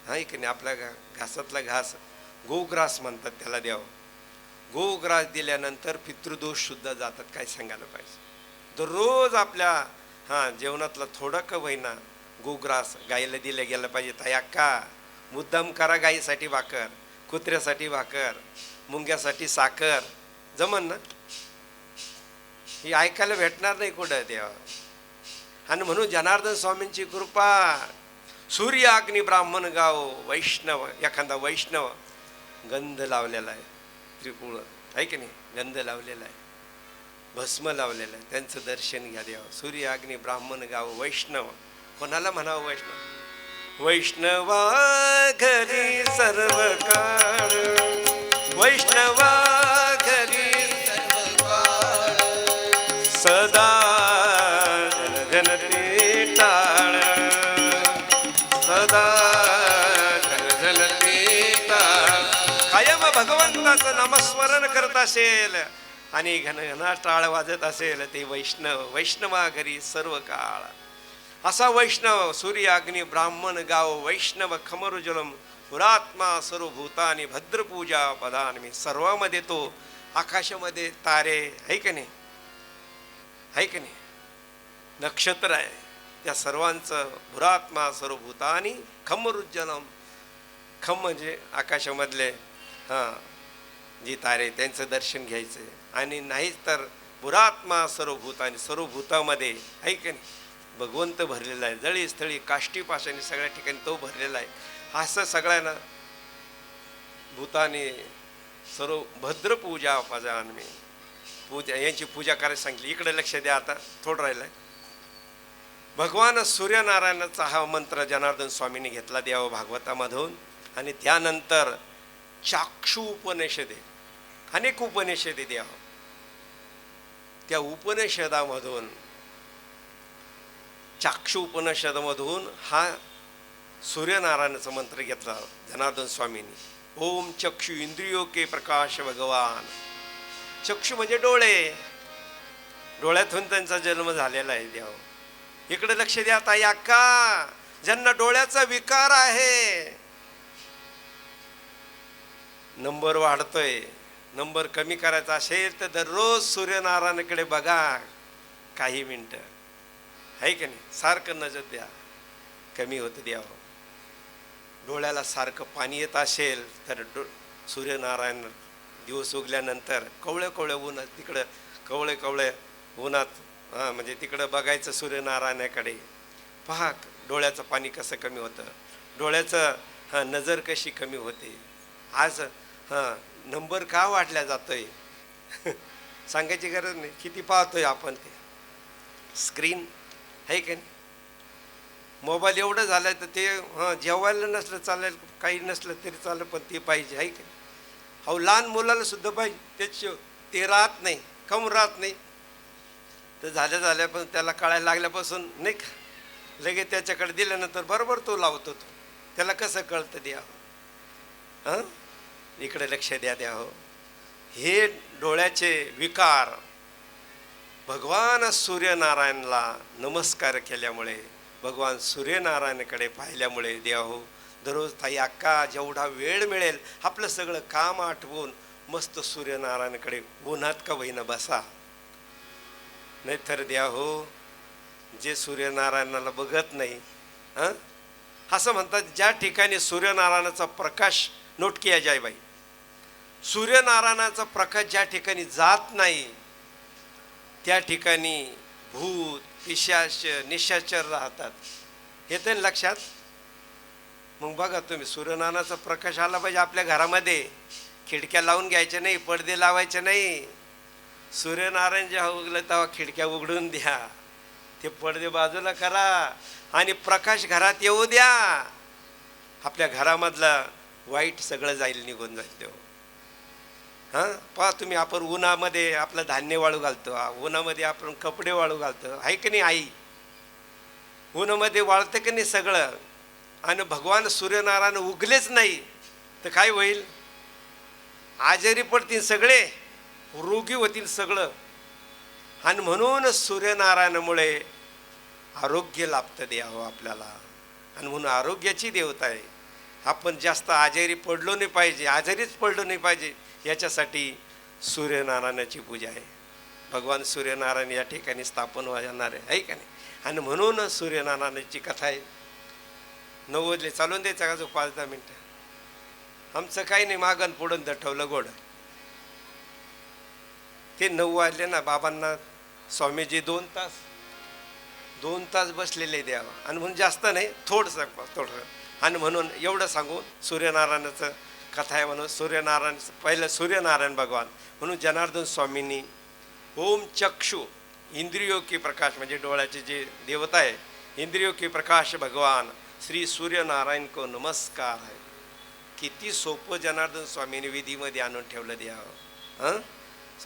आहे की नाही. आपल्या घासातला घास गोग्रास म्हणतात त्याला द्यावं. गोग्रास दिल्यानंतर पितृदोष सुद्धा जातात. काय सांगायला पाहिजे. दररोज आपल्या जेवणातला थोडं का होईना गोग्रास गाईला दिलं गेलं पाहिजे. तयाक्का मुद्दाम करा. गाईसाठी भाकर, कुत्र्यासाठी भाकर, मुंग्यासाठी साखर. जमन ना. ही ऐकायला भेटणार नाही कुठं देवा. आणि म्हणून जनार्दन स्वामींची कृपा. सूर्य अग्नी ब्राह्मण गाव वैष्णव. एखादा वैष्णव गंध लावलेला आहे, त्रिपुळ आहे की नाही, गंध लावलेला आहे, भस्म लावलेला आहे, त्यांचं दर्शन घ्या देवा. सूर्य अग्नी ब्राह्मण गाव वैष्णव. कोणाला म्हणावं वैष्णव. वैष्णवा घरी सर्व काळ, वैष्णवा घरी सदा जनते टाळ, सदा जनते टाळ. कायम भगवंता देवाचं नामस्मरण करत असेल आणि घनघना टाळ वाजत असेल ते वैष्णव वैष्णवा घरी सर्व काळ. असा वैष्णव सूर्य अग्नी ब्राह्मण गाव वैष्णव खमरुजलम पुरात्मा सर्वभूतानी भद्रपूजा पदान्मी. सर्वामध्ये तो आकाशामध्ये तारे आहे की नाही, आहे की नाही, नक्षत्र आहे, त्या सर्वांचं भुरात्मा सर्वभूतानी खमरुज्जलम. खम म्हणजे आकाशामधले हां जी तारे त्यांचं दर्शन घ्यायचं. आणि नाहीच तर भुरात्मा सर्वभूतानी सर्वभूतामध्ये आहे की नाही भगवंत भरलेला आहे. जळी स्थळी काष्टी पाशाने सगळ्या ठिकाणी तो भरलेला आहे. असं सगळ्यांना भूतानी सर्व भद्रपूजा पजान्मी. पूजा यांची पूजा करायला सांगितली. इकडे लक्ष द्या, आता थोडं राहिलंय. भगवान सूर्यनारायणाचा हा मंत्र जनार्दन स्वामींनी घेतला देव भागवतामधून. आणि त्यानंतर चाक्षु उपनिषदे अनेक उपनिषदे द्या. त्या उपनिषदामधून चाक्षु उपनिषदामधून हा सूर्यनारायणाचा मंत्र घेतला जनार्दन स्वामींनी. ओम चक्षु इंद्रियो के प्रकाश भगवान. चक्षु म्हणजे डोळे, डोळ्यातून त्यांचा जन्म झालेला आहे देव. इकडे लक्ष द्या ताई अक्का, ज्यांना डोळ्याचा विकार आहे, नंबर वाढतोय, नंबर कमी करायचा असेल तर दररोज सूर्यनारायणाकडे बघा काही मिनटं, आहे की नाही. सारखं नजर द्या, कमी होतं द्यावं. डोळ्याला सारखं पाणी येत असेल तर सूर्यनारायण दिवस उगल्यानंतर कवळे कवळे उन्हात तिकडं कवळे कवळे उन्हात म्हणजे तिकडं बघायचं सूर्यनारायणाकडे. पहा डोळ्याचं पाणी कसं कमी होतं, डोळ्याचं नजर कशी कमी होते. आज नंबर का वाढल्या जातोय सांगायची गरज नाही. किती पाहतोय आपण ते स्क्रीन, आहे की नाही. मोबाईल एवढं झालं तर ते जेवायला नसलं चालेल, काही नसलं तरी चालेल, पण ते पाहिजे, आहे की नाही. अहो लहान मुलाला सुद्धा पाहिजे, त्याच ते राहत नाही, कम राहत नाही. तर झाल्या पण त्याला कळायला लागल्यापासून नाही का लगेच त्याच्याकडे दिल्यानंतर बरोबर तो लावतो. तो त्याला कसं कळतं द्या. इकडे लक्ष द्या हो. हे डोळ्याचे विकार भगवान सूर्यनारायणला नमस्कार केल्यामुळे, भगवान सूर्यनारायणाकडे पाहिल्यामुळे द्या हो. दररोज ताई अक्का जेवढा वेळ मिळेल आपलं सगळं काम आठवून मस्त सूर्यनारायणाकडे उन्हात का होईना बसा. नाहीतर द्या हो, जे सूर्यनारायणाला बघत नाही, असं म्हणतात ज्या ठिकाणी सूर्यनारायणाचा प्रकाश, नोट किया जाय बाई, सूर्यनारायणाचा प्रकाश ज्या ठिकाणी जात नाही त्या ठिकाणी भूत पिशाच निशाचर राहतात. येते ना लक्षात. मग बघा तुम्ही, सूर्यनारायणाचा प्रकाश आला पाहिजे आपल्या घरामध्ये. खिडक्या लावून घ्यायच्या नाही, पडदे लावायचे नाही. सूर्यनारायण जेव्हा उगलं तेव्हा खिडक्या उघडून द्या, ते पडदे बाजूला करा आणि प्रकाश घरात येऊ द्या. आपल्या घरामधला वाईट सगळं जाईल, निघून जाईल तेव्हा. पहा तुम्ही, आपण उन्हामध्ये आपलं धान्य वाळू घालतो, उन्हामध्ये आपण कपडे वाळू घालतो, आहे की नाही आई. उन्हामध्ये वाळतं की नाही सगळं. आणि भगवान सूर्यनारायण उगलेच नाही तर काय होईल, आजारी पडतील सगळे, रोगी होतील सगळं. आणि म्हणून सूर्यनारायणामुळे आरोग्य लाभतं द्यावं आपल्याला. आणि म्हणून आरोग्याची देवता आहे. आपण जास्त आजारी पडलो नाही पाहिजे, आजारीच पडलो नाही पाहिजे, याच्यासाठी सूर्यनारायणाची पूजा आहे. भगवान सूर्यनारायण या ठिकाणी स्थापन होणार आहे का नाही. आणि म्हणून सूर्यनारायणाची कथा आहे. 9 वाजले चालून द्यायचा का जो 5-10 मिनटं. आमचं काही नाही, मागण पुढून दठवलं गोड. ते 9 वाजले ना, बाबांना स्वामीजी 2 तास बसलेले द्यावं. आणि म्हणून जास्त नाही, थोडं. आणि म्हणून एवढं सांगून सूर्यनारायणाचं कथा आहे म्हणून सूर्यनारायण पहिलं सूर्यनारायण भगवान म्हणून जनार्दन स्वामींनी ओम चक्षु इंद्रियों की प्रकाश म्हणजे डोळ्याचे जे देवता आहे, इंद्रियों की प्रकाश भगवान श्री सूर्यनारायण को नमस्कार आहे. किती सोपं जनार्दन स्वामींनी विधीमध्ये आणून ठेवलं द्यावं.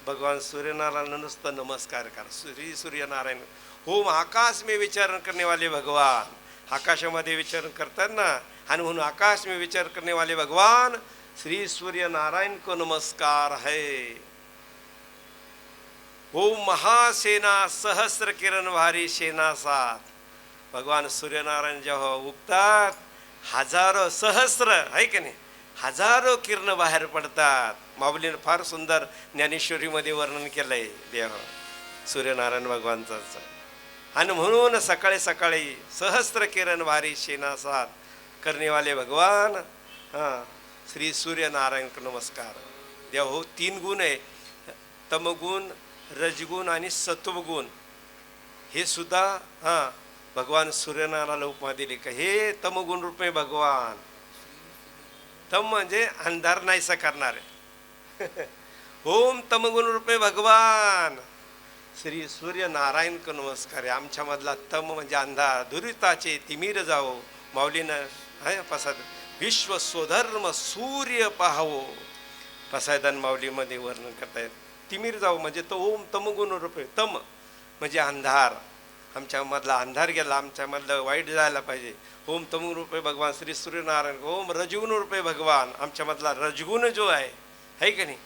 भगवान सूर्यनारायण नुसतं नमस्कार करा. श्री सूर्यनारायण ओम आकाश में विचरण करने वाले भगवान, आकाशामध्ये विचरण करतात ना. आणि म्हणून आकाश में विचार करने वाले भगवान श्री सूर्य नारायण को नमस्कार है। ओम महासेना सहस्र किरण भारी सेना साथ। भगवान सूर्यनारायण जेव्हा उगतात हजारो सहस्र आहे की नाही, हजारो किरण बाहेर पडतात. माऊलीने फार सुंदर ज्ञानेश्वरीमध्ये वर्णन केलंय देव सूर्यनारायण भगवानच. आणि म्हणून सकाळी सकाळी सहस्र किरण भारी सेना साथ करणेवाले भगवान श्री सूर्यनारायण को नमस्कार. देव हो 3 गुण आहे, तमगुण, रजगुण आणि सत्वगुण. हे सुद्धा भगवान सूर्यनारायणाला उपमा दिली का हे तमगुण रूपे भगवान. तम म्हणजे अंधार नाहीसा करणारे. ओम तमगुण रूपे भगवान श्री सूर्य नारायण को नमस्कार. आमच्यामधला तम म्हणजे अंधार दुरिताचे तिमीर जावो. माऊलीनं पसाद विश्व स्वधर्म सूर्य पाहावो. पसायदान माऊलीमध्ये वर्णन करतायत. तिमीर जावो म्हणजे तो ओम तमगुण रूपे. तम म्हणजे अंधार, आमच्यामधला अंधार गेला, आमच्यामधलं वाईट जायला पाहिजे. ओम तमगुण रूपे भगवान श्री सूर्यनारायण. ओम रजगुण रूपे भगवान, आमच्यामधला रजगुण जो आहे की नाही,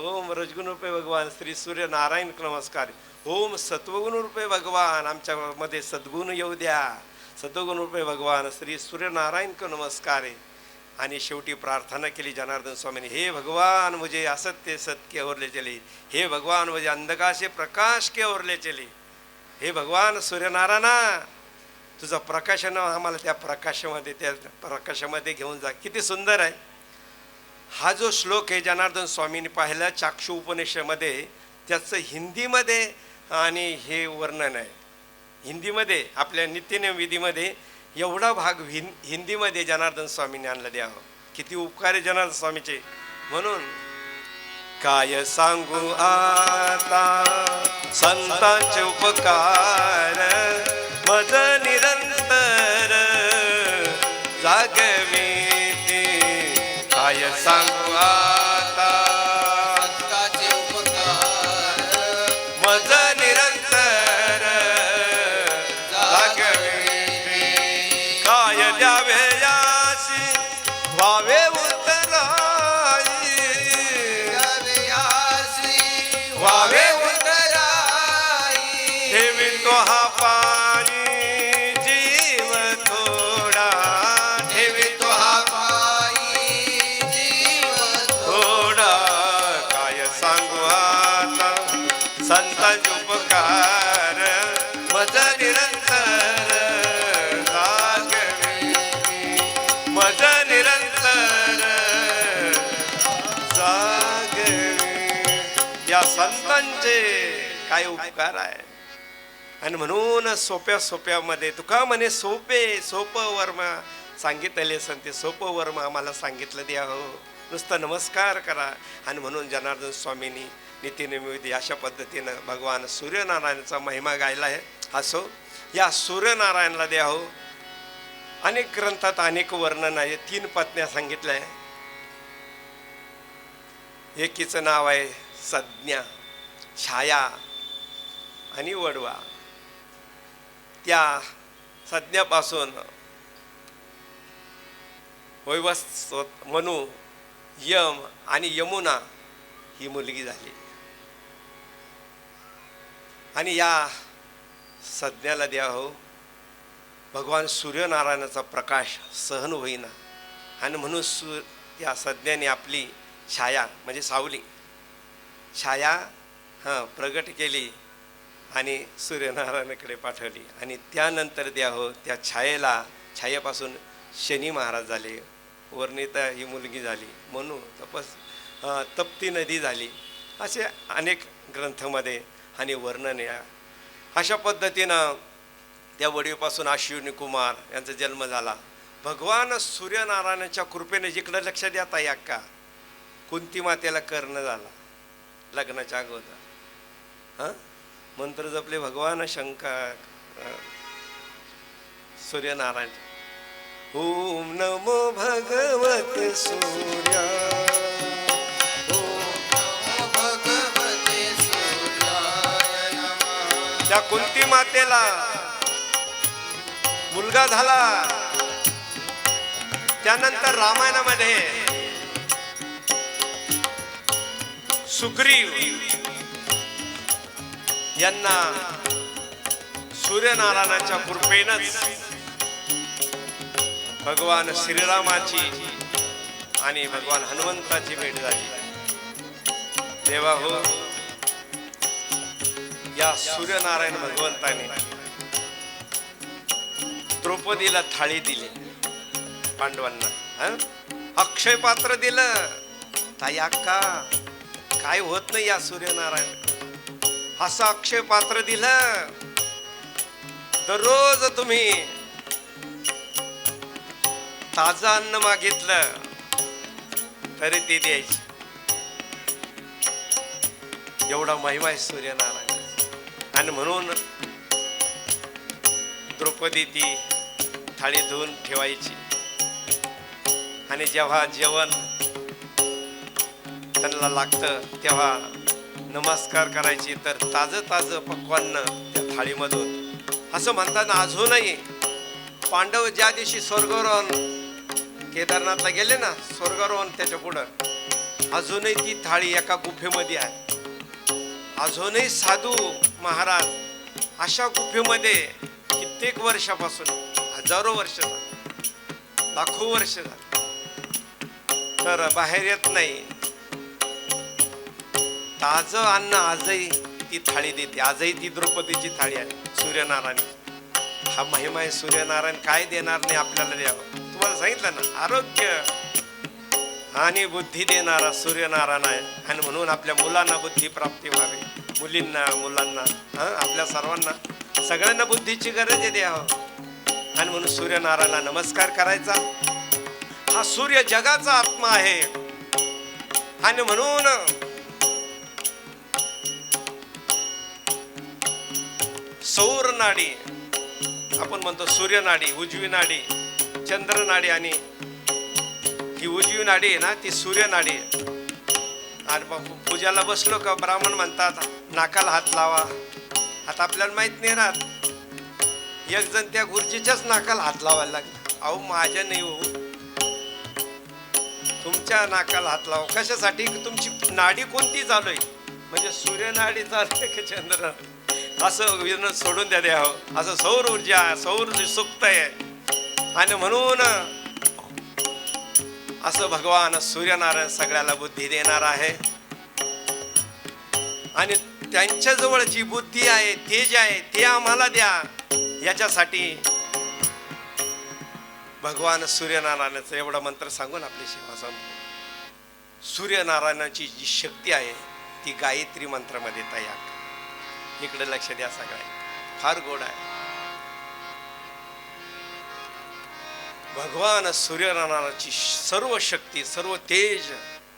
ओम रजगुण रूपे भगवान श्री सूर्यनारायण नमस्कार. ओम सत्वगुण रूपे भगवान, आमच्यामध्ये सद्गुण येऊ द्या. सत्वगुण रूपे भगवान श्री सूर्यनारायण को नमस्कार आहे. आणि शेवटी प्रार्थना केली जनार्दन स्वामीने, हे भगवान मुझे असत्य सत्य के ओरले चले. हे भगवान मुझे अंधकार से प्रकाश के ओरले चले. हे भगवान सूर्यनारायणा तुझं प्रकाशन आम्हाला त्या प्रकाशामध्ये घेऊन जा. किती सुंदर आहे हा जो श्लोक आहे. जनार्दन स्वामींनी पाहिला चाक्षु उपनिषदेमध्ये, त्याचं हिंदीमध्ये आणि हे वर्णन आहे. हिंदीमध्ये आपल्या नित्यनेम विधीमध्ये एवढा भाग हिंदीमध्ये जनार्दन स्वामींनी आणला द्यावं. किती उपकार आहे जनार्दन स्वामीचे. म्हणून काय सांगू आता संतांचे उपकार, मज निरंतर जागविते. काय सांगू आता संतांचे उपकार, मज निरंतर जागविते. काय द्यावे यासी व्हावे उतराई, व्हावे उतराई. ठेवी तो हा पाणी जीव थोडा. ठेवी तो हा पायी जीव थोडा. काय सांगू आता संतांचे उपकार, मज निरंतर जागविते. मज निरंतर जागविते. या संतांचे काय उपकार आहे. आणि म्हणून सोप्यामध्ये तुका म्हणे सोपं वर्म सांगितले संते. सोपं वर्म आम्हाला सांगितलं द्या हो, नुसतं नमस्कार करा. आणि म्हणून जनार्दन स्वामींनी नित्यनिमित्त अशा पद्धतीनं भगवान सूर्यनारायणाचा महिमा गायला आहे. असो या सूर्यनारायणाला द्या हो. अनेक ग्रंथात अनेक वर्णन आहे. 3 पत्न्या सांगितल्या आहे. एकीचं नाव आहे संज्ञा, छाया आणि वडवा. त्या संज्ञापासून वैवस्वत, मनु, यम आणि यमुना ही मुलगी झाली. आणि या संज्ञाला द्या हो भगवान सूर्यनारायणाचा प्रकाश सहन होईना. आणि म्हणून या संज्ञाने आपली छाया म्हणजे सावली छाया प्रगट केली आणि सूर्यनारायणाकडे पाठवली. आणि त्यानंतर द्या हो त्या छायेपासून शनी महाराज झाले. वर्णिता ही मुलगी झाली. म्हणून तप्ती नदी झाली. असे अनेक ग्रंथामध्ये आणि वर्णन या अशा पद्धतीनं त्या वडीपासून अश्विनी कुमार यांचा जन्म झाला. भगवान सूर्यनारायणाच्या कृपेने जिकडं लक्ष देता या का कुंती मातेला कर्ण झाला लग्नाच्या अगोदर. मंत्र जपले भगवान शंकर सूर्यनारायण. ओम नमो भगवते सूर्या. भगवते सूर्याय नमः. त्या कुंती मातेला मुलगा झाला. त्यानंतर रामायणामध्ये सुग्रीव यांना सूर्यनारायणाच्या कृपेनंच भगवान श्रीरामाची आणि भगवान हनुमंताची भेट झाली. देवा हो, या सूर्यनारायण भगवंताने द्रौपदीला थाळी दिली पांडवांना. अक्षय पात्र दिलं. ताई अक्का, काय होत नाही या सूर्यनारायण असं अक्षय पात्र दिलं. दररोज तुम्ही ताजं अन्न मागितलं तरी ते द्यायचे. एवढा महिमा आहे सूर्यनारायण. आणि म्हणून द्रौपदी ती थाळी धुवून ठेवायची आणि जेव्हा जेवण त्यांना लागतं तेव्हा नमस्कार करायची. तर ताजं ताजं पक्वान्न त्या थाळीमधून. असं म्हणताना अजूनही पांडव ज्या दिवशी स्वर्गारोहण केदारनाथला गेले ना, स्वर्गारोहण त्याच्या पुढं अजूनही ती थाळी एका गुफेमध्ये आहे. अजूनही साधू महाराज अशा गुफेमध्ये कित्येक वर्षापासून, हजारो वर्ष, लाखो वर्ष तर बाहेर येत नाही. ताजं अन्न आजही ती थाळी देते. आजही ती द्रौपदीची थाळी आहे सूर्यनारायण. हा महिमा आहे. सूर्यनारायण काय देणार नाही आपल्याला द्यावं. तुम्हाला सांगितलं ना, आरोग्य आणि बुद्धी देणारा सूर्यनारायण आहे. आणि म्हणून आपल्या मुलांना बुद्धी प्राप्ती व्हावी, मुलींना, मुलांना, आपल्या सर्वांना, सगळ्यांना बुद्धीची गरज आहे द्यावं. आणि म्हणून सूर्यनारायणाला नमस्कार करायचा. हा सूर्य जगाचा आत्मा आहे. आणि म्हणून सौर नाडी आपण म्हणतो, सूर्य नाडी, उजवी नाडी, चंद्र नाडी, आणि ही उजवी नाडी आहे ना ती सूर्य नाडी आहे. आणि पूजाला बसलो का ब्राह्मण म्हणतात नाकाला हात लावा. आता आपल्याला माहित नाही राहत. एक जण त्या गुरुजीच्याच नाकाला हात लावायला लागला. अहो माझ्या नाही हो, तुमच्या नाकाला हात लावा. कशासाठी? तुमची नाडी कोणती चालू आहे, म्हणजे सूर्य नाडी चालू आहे की चंद्र, असं सोडून द्या द्यावं. असं सौर ऊर्जा, सौर सुक्त आहे. आणि म्हणून असं भगवान सूर्यनारायण सगळ्याला बुद्धी देणार आहे. आणि त्यांच्याजवळ जी बुद्धी आहे, तेज आहे, ते आम्हाला द्या. याच्यासाठी भगवान सूर्यनारायणाचा एवढा मंत्र सांगून आपली सेवा संपतो. सूर्यनारायणाची जी शक्ती आहे ती गायत्री मंत्रामध्ये तयार. इकडे लक्ष द्या, सगळ्या फार गोड आहे. भगवान सूर्यनारायणाची सर्व शक्ती, सर्व तेज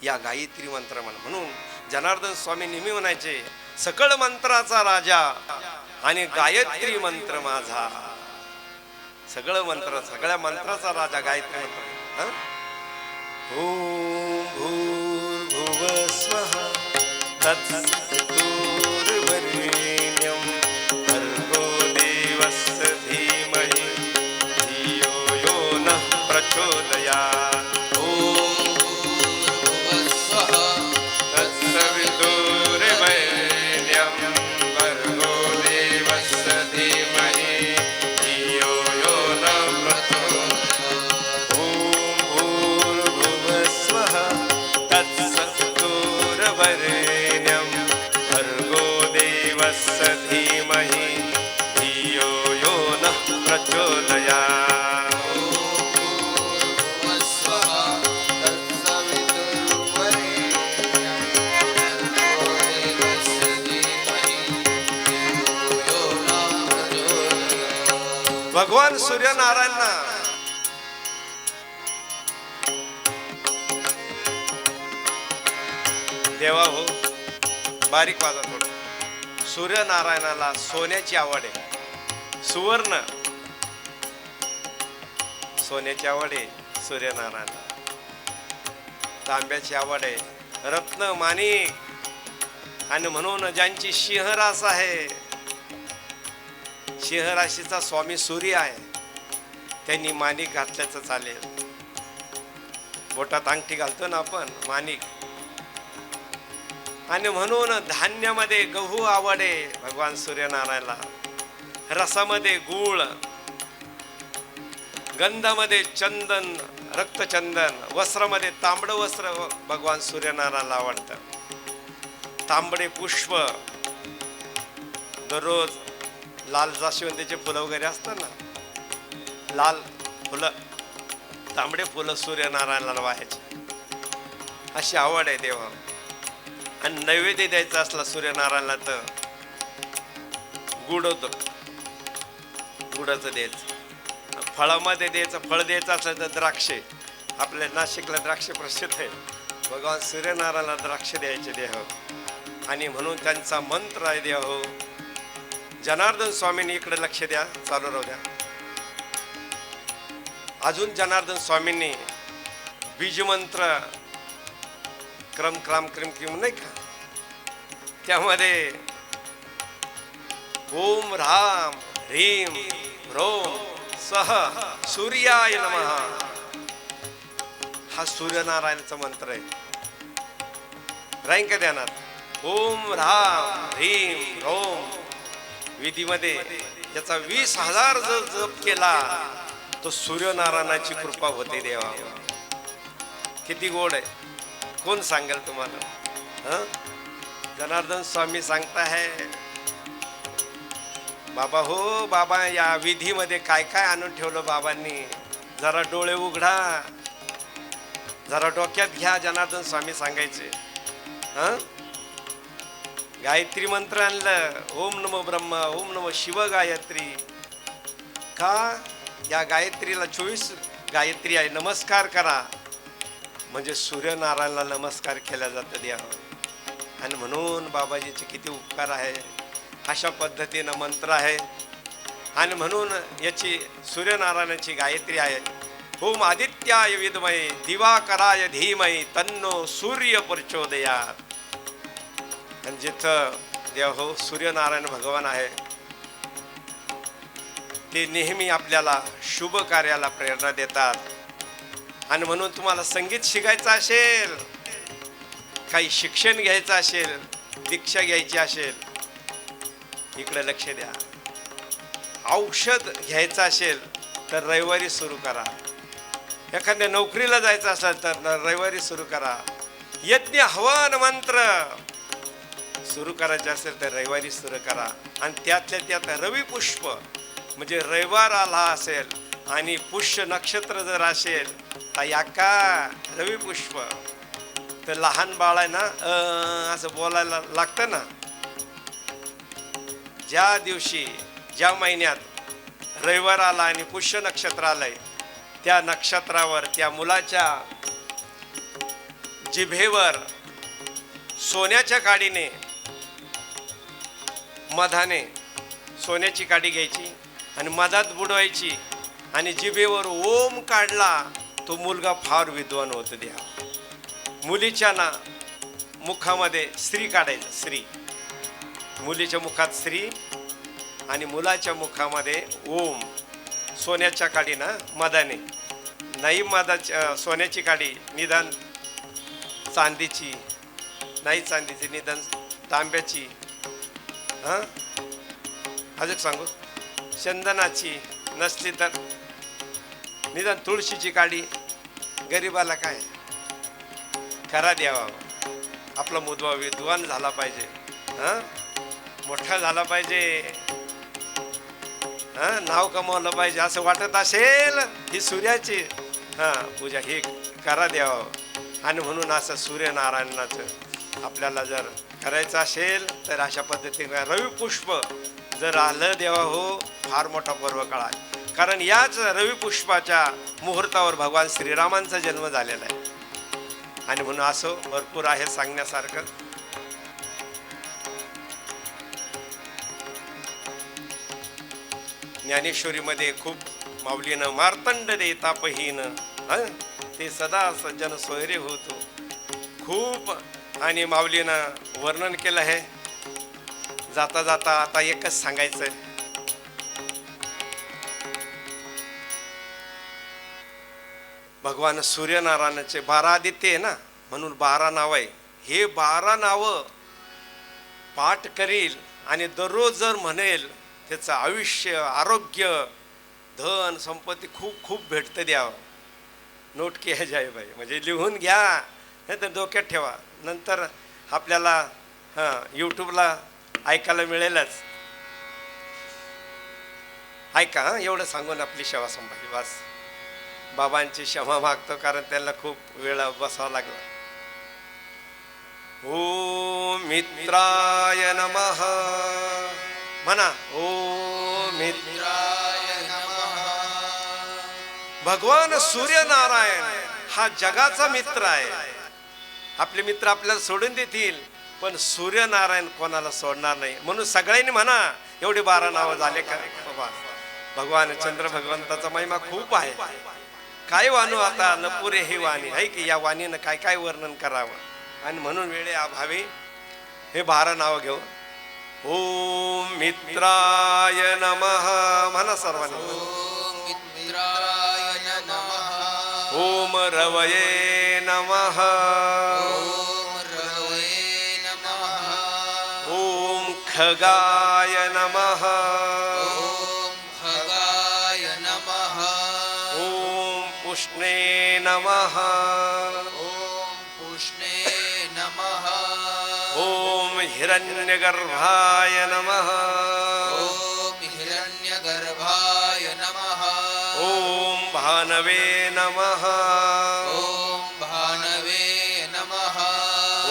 या गायत्री मंत्र म्हणून जनार्दन स्वामी नेहमी म्हणायचे, सकळ मंत्राचा राजा आणि गायत्री मंत्र माझा. सगळं मंत्र, सगळ्या मंत्राचा राजा गायत्री मंत्र. ओम भूर्भुवः स्वः तत्सवितुर्वरेण्यं भर्गो देवस्य धीमहि धियो यो नः प्रचोदयात्. भगवान सूर्यनारायणना देवा हो, बारीक वाजा थोडं. सूर्यनारायणाला सोन्याची आवड आहे. सुवर्ण सोन्याची आवड आहे सूर्यनारायणाला. तांब्याची आवड आहे, रत्न माणिक. आणि म्हणून ज्यांची सिंहरास आहे, सिंह राशीचा स्वामी सूर्य आहे, त्यांनी माणिक घातल्याचं चालेल. बोटात अंगठी घालतो ना आपण, माणिक. आणि म्हणून धान्यामध्ये गहू आवडे भगवान सूर्यनारायणला, रसामध्ये गूळ, गंधामध्ये चंदन, रक्तचंदन, वस्त्रामध्ये तांबडं वस्त्र भगवान सूर्यनारायणला आवडतं. तांबडे पुष्प, दररोज लाल जास्वंदीचे फुलं वगैरे असतात ना, लाल फुलं, तांबडे फुलं सूर्यनारायणाला वाहायचे, अशी आवड आहे देवा. आणि नैवेद्य द्यायचा असला सूर्यनारायणला तर गुड होतं, गुडाचं द्यायचं. फळामध्ये द्यायचं, फळ द्यायचं असलं तर द्राक्षे. आपल्या नाशिकला द्राक्ष प्रसिद्ध आहे. भगवान सूर्यनारायणला द्राक्ष द्यायचे देह. आणि म्हणून त्यांचा मंत्र आहे देह हो. जनार्दन स्वामींनी इकडे लक्ष द्या, चालू राहू द्या. अजून जनार्दन स्वामींनी बीजमंत्र क्रम क्राम क्रिम क्रिम नाही का, त्यामध्ये ओम राम ह्रीम ह्रोम सह सूर्याय नमः हा सूर्यनारायणाचा मंत्र आहे. राहीन का ध्यानात? ओम राम ह्रीम ह्रोम. विधीमध्ये याचा 20,000 जर जप केला तो सूर्यनारायणाची कृपा होते देवा. किती गोड आहे, कोण सांगेल तुम्हाला? जनार्दन स्वामी सांगता है बाबा हो बाबा, या विधीमध्ये काय काय आणून ठेवलं बाबांनी, जरा डोळे उघडा, जरा डोक्यात घ्या. जनार्दन स्वामी सांगायचे गायत्री मंत्र आणलं, ओम नमो ब्रह्मा ओम नमो शिव गायत्री. का? या गायत्रीला 24 गायत्री आहे, नमस्कार करा म्हणजे सूर्यनारायणला नमस्कार केला जातं द्या. आणि म्हणून बाबाजीचे किती उपकार आहे, अशा पद्धतीनं मंत्र आहे. आणि म्हणून याची सूर्यनारायणाची गायत्री आहे, ओम आदित्याय विद्महे दिवाकराय धीमहि तन्नो सूर्य प्रचोदयात्. आणि जिथं देव हो सूर्यनारायण भगवान आहे ते नेहमी आपल्याला शुभ कार्याला प्रेरणा देतात. आणि म्हणून तुम्हाला संगीत शिकायचं असेल, काही शिक्षण घ्यायचं असेल, दीक्षा घ्यायची असेल, इकडे लक्ष द्या. औषध घ्यायचं असेल तर रविवारी सुरू करा. एखाद्या नोकरीला जायचं असेल तर रविवारी सुरू करा. यज्ञ हवन मंत्र सुरू करायचे असेल तर रविवारी सुरू करा. आणि त्यातल्या त्यात रवी पुष्प म्हणजे रविवार आला असेल आणि पुष्य नक्षत्र जर असेल तर याका रवी पुष्प. तर लहान बाळ आहे ना असं बोलायला लागतं ना, ज्या दिवशी ज्या महिन्यात रविवार आला आणि पुष्य नक्षत्र आलंय त्या नक्षत्रावर त्या मुलाच्या जिभेवर सोन्याच्या काडीने, मधाने सोन्याची काडी घ्यायची आणि मधात बुडवायची आणि जिभेवर ओम काढला तो मुलगा फार विद्वान होतो द्या. मुलीच्या ना मुखामध्ये श्री काढायचं, श्री. मुलीच्या मुखात श्री आणि मुलाच्या मुखामध्ये ओम. सोन्याच्या काडीनं मधाने नाही, मधाच्या सोन्याची काडी निदान चांदीची नाही, चांदीची निदान तांब्याची. अजून सांगू, चंदनाची नसली तर निदान तुळशीची काडी. गरीबाला काय खरा द्यावा. आपला मुलगा विद्वान झाला पाहिजे, मोठा झाला पाहिजे, नाव कमावलं पाहिजे असं वाटत असेल ही सूर्याची पूजा ही करा द्यावा. आणि म्हणून असं सूर्यनारायणाचं आपल्याला जर करायचं असेल तर अशा पद्धतीने रवी पुष्प जर आलं देवा हो, फार मोठा पर्व काळ. कारण याच रवी पुष्पाच्या मुहूर्तावर भगवान श्रीरामांचा जन्म झालेला आहे. आणि म्हणून असं भरपूर आहे सांगण्यासारखं. ज्ञानेश्वरीमध्ये खूप माऊलीनं मार्तंड देता पहिन ते सदा सज्जन सोयरे होतो खूप. आणि माऊलीनं वर्णन केलं आहे. जाता जाता आता एकच सांगायचंय, भगवान सूर्यनारायणाचे 12 आदित्य आहे ना, म्हणून 12 नाव आहे. हे 12 नावं पाठ करील आणि दररोज जर म्हणेल त्याचं आयुष्य, आरोग्य, धन संपत्ती खूप खूप भेटतं द्यावं. नोट किया जाय बाई, म्हणजे लिहून घ्या, नाही तर डोक्यात ठेवा. नंतर आपल्याला यूट्यूबला ऐकायला मिळेलच. ऐका, एवढं सांगून आपली सेवा संभाळली बस. बाबांची क्षमा मागतो, कारण त्यांना खूप वेळ बसावा लागला. ओम मित्राय नमः म्हणा. ओम मित्राय नमः. भगवान सूर्यनारायण हा जगाचा मित्र आहे. आपले मित्र आपल्याला सोडून देतील, पण सूर्यनारायण कोणाला सोडणार नाही. म्हणून सगळ्यांनी म्हणा, एवढी 12 नावं झाले का बाबा. भगवान चंद्र भगवंताचा महिमा खूप आहे. काय वाणू आता न पुरे ही वाणी आहे की या वाणीनं काय काय वर्णन करावं. आणि म्हणून वेळे अभावी हे 12 नावं घेऊ. ओम मित्राय नमः म्हणा सर्वांनी. ओम मित्राय नमः. ओम रवये नमः. ओम रवये नमः. ओम खगाय नमः. ओम खगाय नमः. ओम पुष्णे नमः. ओम पुष्णे नमः. ओम हिरण्यगर्भाय नमः. ओम हिरण्यगर्भाय नमः. ओम भानवे नमः. ओम भानवे नमः.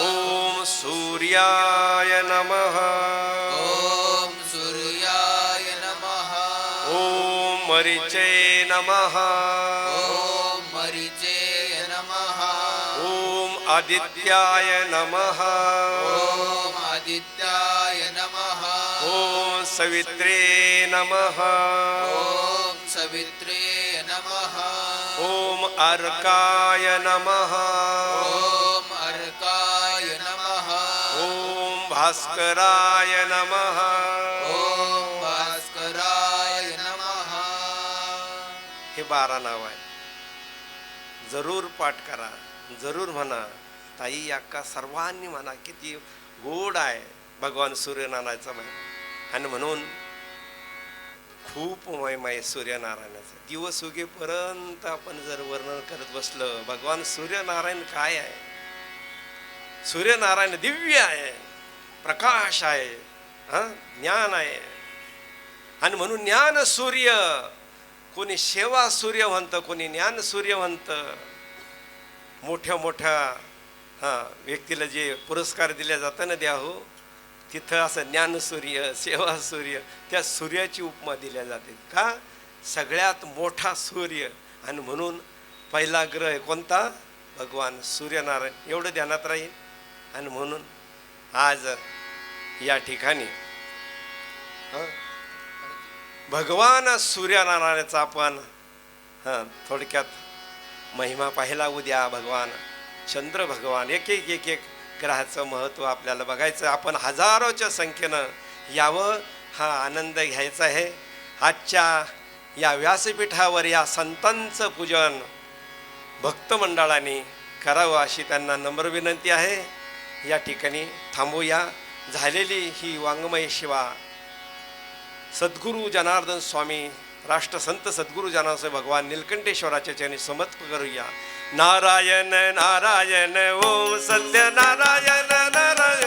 ओम सूर्याय नमः. ओम सूर्याय नमः. ओम मरीचे नमः. ओम मरीचे नमः. ओम आदित्याय नमः. ओम आदित्याय नमः. ओम सवित्रे नमः. ओम सवित्रे नमः. ओम अर्काय नमः. ओम अर्काय नमः. ओम भास्कराय नमः. ओम भास्कराय नमः. हे 12 नाव आहे. जरूर पाठ करा, जरूर म्हणा. ताई अक्का सर्वांनी म्हणा. किती गोड आहे भगवान सूर्यनारायणाचा महिमा. आणि म्हणून खूप महिमा आहे सूर्यनारायणाचा. दिवस उगेपर्यंत आपण जर वर्णन करत बसलं भगवान सूर्यनारायण काय आहे. सूर्यनारायण दिव्य आहे, प्रकाश आहे, ज्ञान आहे. आणि म्हणून ज्ञान सूर्य, कोणी सेवा सूर्य म्हणतं, कोणी ज्ञान सूर्य म्हणतं. मोठ्या मोठ्या व्यक्तीला जे पुरस्कार दिले जातं ना द्याहो, तिथं असं ज्ञानसूर्य, सेवा सूर्य, त्या सूर्याची उपमा दिल्या जाते. का? सगळ्यात मोठा सूर्य. आणि म्हणून पहिला ग्रह आहे कोणता? भगवान सूर्यनारायण. एवढं ध्यानात राहील. आणि म्हणून आज या ठिकाणी भगवान सूर्यनारायणाचा आपण थोडक्यात महिमा पाहिला. उद्या भगवान चंद्र भगवान, एक एक एक एक ग्रहाचं महत्त्व आपल्याला बघायचं. आपण हजारोच्या संख्येनं यावं, हा आनंद घ्यायचा आहे. आजच्या या व्यासपीठावर या संतांचं पूजन भक्तमंडळाने करावं अशी त्यांना नम्र विनंती आहे. या ठिकाणी थांबूया. झालेली ही वाङ्मय सेवा सद्गुरू जनार्दन स्वामी राष्ट्रसंत सद्गुरू जनार्दन भगवान नीलकंठेश्वराच्या चरणी समर्पित करूया. नारायण नारायण ओम सत्य नारायण नारायण.